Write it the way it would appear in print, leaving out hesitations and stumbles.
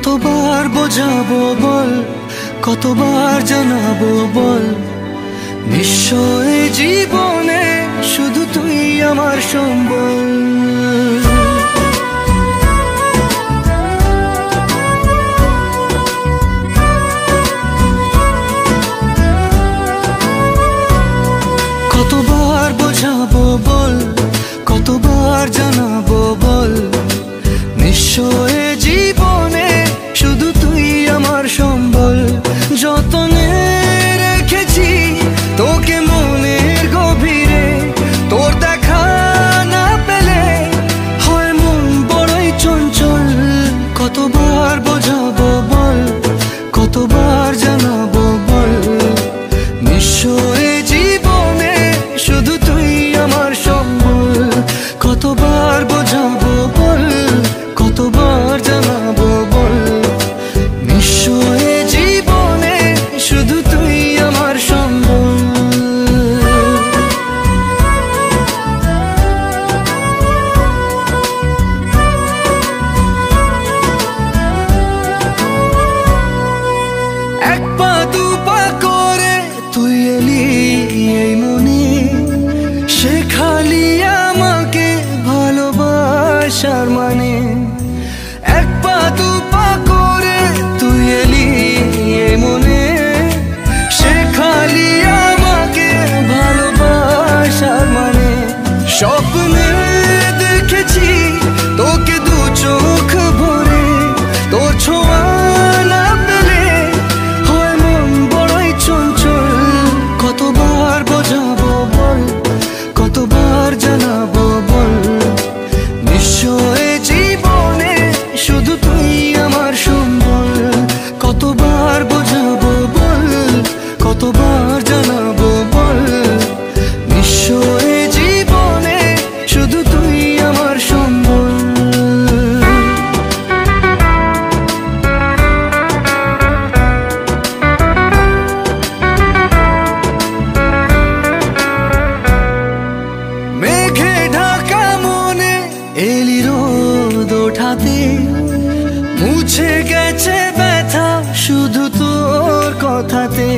কতবার বোঝাবো বল, কতবার জানাবো বল, নিশ্চয় জীবনে শুধু তুই আমার সম্বল। কতবার বোঝাবো বল, কতবার জানাবো বল, নিশ্চয় জীবনে শুধু তুই আমার সম্বল। যতনে রেখেছি তোকে মনের গভীরে, তোর দেখা না পেলে হয় মন বড়ই চঞ্চল। কতবার বোঝাবো বল, কতবার জানাবো বল, নিশ্চয় জীবনে শুধু তুই আমার সম্বল। কতবার বোঝাবো বল, কতবার জানাবো বল, নিশ্চয় জীবনে শুধু তুই আমার সম্বল। এক পা দু পা করে তুই এলি এই মনে, শেখালি আমাকে ভালোবাসার মানে। এক পা দু পা করে তুই এলি এই মনে, শেখালি আমাকে ভালোবাসার মানে। স্বপ্নে দেখেছি তোকে দু চোখ ভরে, তোর ছোঁয়া না পেলে হয় মন বড়ই চঞ্চল। কতবার বোঝাবো বল, কতবার জানাবো বল, নিশ্চয় জীবনে শুধু তুই আমার সম্বল। কতবার বোঝাবো বল, কতবার জানাবো বল, নিশ্চয় জীবনে শুধু তুই আমার সম্বল। মেঘে ঢাকা মনে এলি রোদ ওঠাতে, মুছে গেছে ব্যথা শুধু তোর কথাতে।